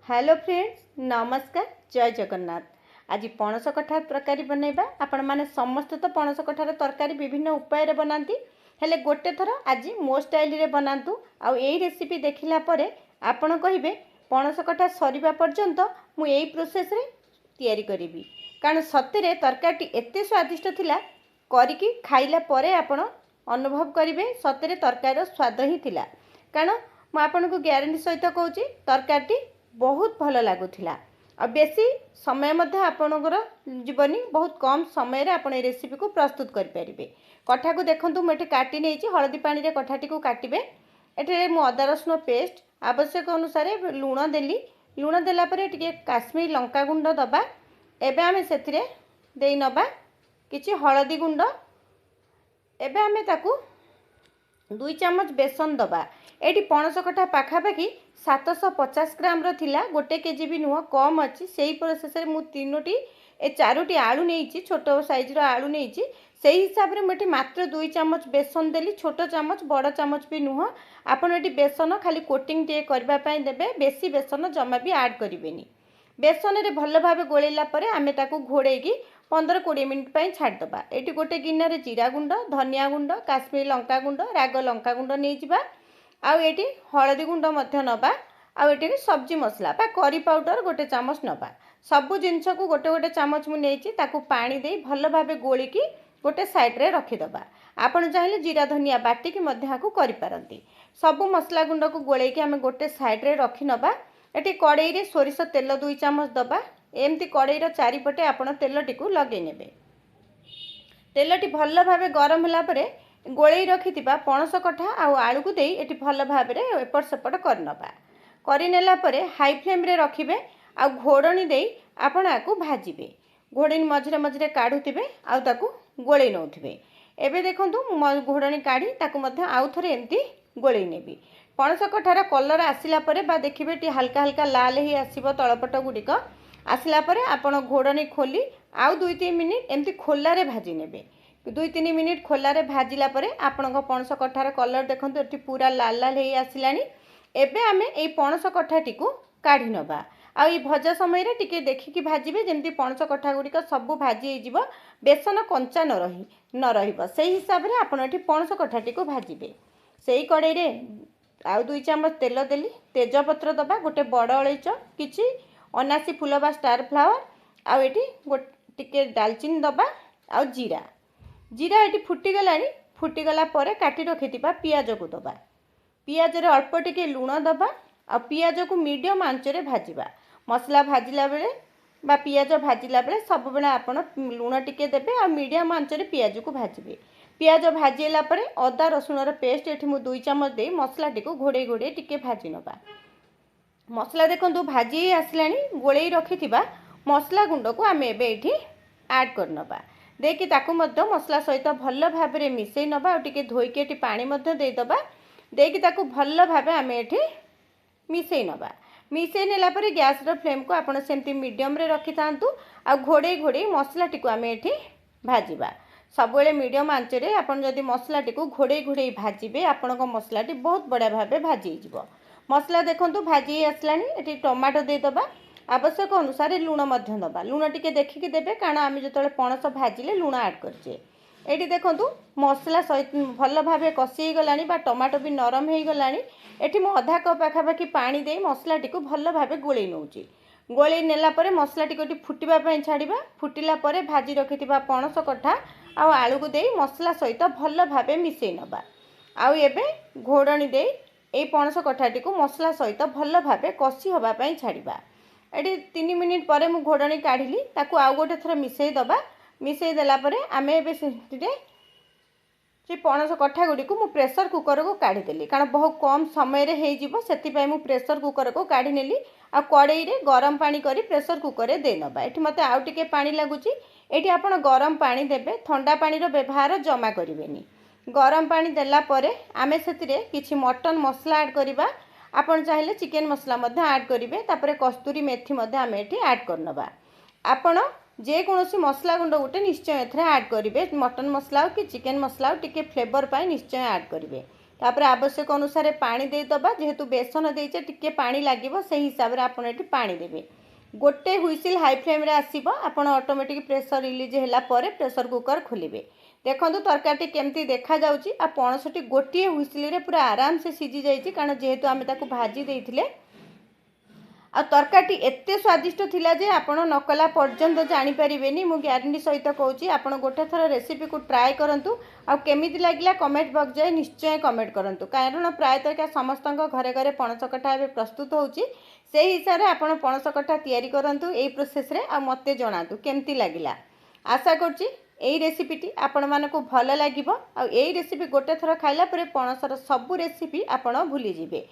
Hello friends, नमस्कार। जय जगन्नाथ। आज पणस कठार तरकारी बनैबा। आपण माने समस्त तो पणस कठार तरकारी विभिन्न उपाय रे बनाती, हेले गोटे थर आज मो स्टाइल रे बनातु। आ एई रेसिपी देखिला परे आपण कहिबे पणस कठा सरीबा पर्यंत मु एई प्रोसेस रे तयारी करिवि, कारण सतरे तरकारी एते स्वादिष्ट थिला। करिकी खाइला परे आपण अनुभव करिवे सतरे तरकारी स्वाद ही थिला। कारण मु आपन को ग्यारंटी सहित कहूची तरकारी बहुत भल लगुला। आ बेसी समय मध्य आपणकर जीवनी बहुत कम समय रे आपण ए रेसिपी को प्रस्तुत कर परिबे। कठा को देखंतु मु एठी काटी नेछि, हळदी पानी रे कठाटी को काटिबे। एठी मु अदा रसुन पेस्ट आवश्यक अनुसार लूण देली। लूण देला परे टिके काश्मीरी लंका गुंड दबा। एबे आमे सेथिरे देई नबा किछि हळदी गुंड। एबे आमे ताकू 2 चम्मच बेसन दबा। एटी पणस कठा पाखापाखि 750 ग्राम थिला, 1 केजी भी नुह कम अच्छी। से प्रोसेस मु 4टी आलू नहीं, छोट साइज आलू नहीं। से हिसाब से मुझे मात्र 2 चम्मच बेसन देली। छोट चम्मच बड़ चम्मच भी नुह। आपन एटी बेसन खाली कोटिंग टे करबा देबे, बेसी बेसन जमा भी ऐड करिवेनी। बेसन रे भल भाव गोलेला परे आमे ताकू घोड़ेकी 15-20 मिनिट छाड़दबा। ये गोटे गिन्ना जीरा गुंड, धनिया गुंड, काश्मीरी लंका गुंड, राग लंका गुंड नहीं जावा। आउ ये हलदी गुंड नबा। आउ ये सब्जी मसला बा करी पाउडर 1 चामच नबा। सबु जिनस को गोटे गोटे चामच मुझे पानी दे भल भाव गोलिकी गोटे साइड रे रखीदबा। आपन चाहिए जीरा धनिया बाटिकी करि पारंती। सबु मसला गुंड को गोलेकी आमे गोटे साइड रे रखी नबा। ये कड़ई रे सोरिष तेल 2 चामच दबा। एमती कड़ईर चारिपटे आपण तेलटी को लगे नेबे। तेलटी भल भाव गरम होला परे गोलई रखि पणस कठा आउ आलू को देई एटी भल भाव एपट सेपट करनबा। करिनेला परे हाई फ्लेम रे रखिबे। आ घोड़नी देई आपण आकु भाजिबे। घोड़नी मझरे मझरे काढुथिबे आउ ताकु गोलई नउथिबे। एबे देखंतु घोड़नी काढी ताकु मध्ये आउ थरे एमती गोलई नेबी। पणस कठार कलर आसिला परे बा देखिबे टी हल्का हल्का लाल ही आसीबो तळपट गुडिक। आसिला परे आपण घोड़नी खोली आउ 2-3 मिनिट एमती खोला रे भाजी नेबे। 2-3 मिनिट खोला रे भाजिला परे आपण पणस कठार कलर देखंतु एटी पूरा लाल लाल ही आसिलानी। एबे आमे ए पणस कठाटी को काढी नबा। आ ई भजा समय रे टिके देखिकी भाजिबे जेमती पणस कठा गुडिक सब भाजी हे जिवो, बेसन कंचा न रहिबो। सेही हिसाब रे आपण एटी पणस कठाटी को भाजिबे। सेही कड़ई रे आउ 2 चम्मच तेल देली। तेजपत्र दबा, गोटे बड़ अलैच, किछि अनासी फूल बा स्टार फ्लावर, आउ एटी टिके दालचीनी दबा, आउ जीरा। जीरा ये फुटीगलानी। फुटीगला परे काटी रखिथिबा पियाज को दबा। पियाज रे अल्प टिके लूण दबा। आ पियाज को मीडियम आंच रे भाजिबा। मसला भाजिला बेले बा पियाज भाजिला बेले सब बेले आपण लूण टिके देबे आ मीडियम आंच रे पियाज को भाजिबे। पियाज भाजिला परे अदा रसुन रे पेस्ट एठी मु 2 चम्मच दे मसला टिको घोड़े घोड़े टिके भाजी नबा। मसला देखंतु भाजी आसलानी। गोलई रखिथिबा मसला गुंड को आमे एबे एठी ऐड करनबा। देकी ताकू मध्य मसला सहित भल भाव में मिसई नबा। और टिके धोईके एटी पानी मध्य दे दबा। देकी ताकू भल भाव आमे एठी मिसई नबा। मिसई नेला परे गैस रो फ्लेम को आपण सेमती मीडियम रे रखि थांतु। आ घोड़े घोड़े मसला टिको आमे एठी भाजिबा। सबवेले मीडियम आंच रे आपण जदी मसला टिको घोड़े घोड़े भाजिबे आपण को मसला टी बहुत बड़ा भाव भाजी जिवो। मसला देखंतु भाजी आसलानी। एटी टमाटो दे दबा। आवश्यक अनुसार लूण मध्य दबा। लूण टिके देखिकी देबे, कारण आमे जतले पणस भाजिले लूण ऐड करछे। एटी देखंतु मसला सहित भल भाव कषि गलानी बा टमाटो भी नरम हे गलानी। एटी मु आधा कप पाखापाखि पानी दे मसला टिको भल भाव गोलई नउची। गोलई नेला परे मसला टिको फुटिबा पई छाड़िबा। फुटिला परे भाजी रखिथिबा पणस कठा आउ आलू को दे मसला सहित भल भाव मिसई नबा। आउ एबे घोड़नी दे ए पणस कठाटी को मसला सहित भल भाव कषि होबा पई छाड़िबा। एटी 3 मिनिट परे मु घोड़नी काढिली। ताकू आउ गोटे थर मिसई दबा। मिसई देला परे आमे एबे से पणस कठा गुडी को मु प्रेशर कुकर को काढी देली, कारण बहुत कम समय रे हे जिवो। सेति पई मु प्रेशर कुकर को काढी नेली। आ कड़ई रे गरम पानी करी प्रेशर कुकर रे दे नबा। एठी मते आउ टिके पानी लागुची। एठी आपण गरम पानी देबे। ठंडा पानी रो व्यवहार जमा करिवेनी। गरम पानी देला परे आमे सेतिरे किछि मटन मसला ऐड करिबा। आपण चाहिले चिकन मसला मध्य ऐड करिवे। तापरे कस्तूरी मेथी मध्य आमे एठी ऐड करनबा। आपण जे कोनोसी मसला गुंड गोटे निश्चय एथरे ऐड करिवे। मटन मसला कि चिकन मसला टिके फ्लेवर पाई निश्चय ऐड करिवे। तापर आवश्यक अनुसार पानी देदबा जेहेतु बेसन देचे टिके पानी लागिबो से हिसाब रे आपण एटी पानी देबे। गोटे हुइसिल हाई फ्लेम रे आसीबो आपण ऑटोमेटिक प्रेशर रिलीज होला परे प्रेशर कुकर खोलिबे। देखंतु तरकारी केमती देखा जाउची आ पणसटी गोटे हुइसिल रे पूरा आराम से सिझी जाइची कारण जेहेतु आमे ताकू भाजी देइथिले। आ तरकारी एते स्वादिष्ट थिला जे आपण नकला पर्यंत जानि परिबेनी। मु ग्यारंटी सहित कहूची आपण गोटे थर रेसिपी को ट्राई करंतु आ केमिति लागिला कमेंट बॉक्स जाय निश्चय कमेंट करंतु कारण प्रायतः क्या समस्तଙ୍କ घरे घरे पणस कठा एबे प्रस्तुत होउची से हिसाब रे आपण पणस कठा तयारी करंतु एई प्रोसेस रे आ मते जणातु केमिति लागिला। आशा करची एई रेसिपीटी आपण मानको भल लागिबो आ एई रेसिपी गोटे थर खाइला परे पणसर सब रेसिपी आपण भूली जिवे।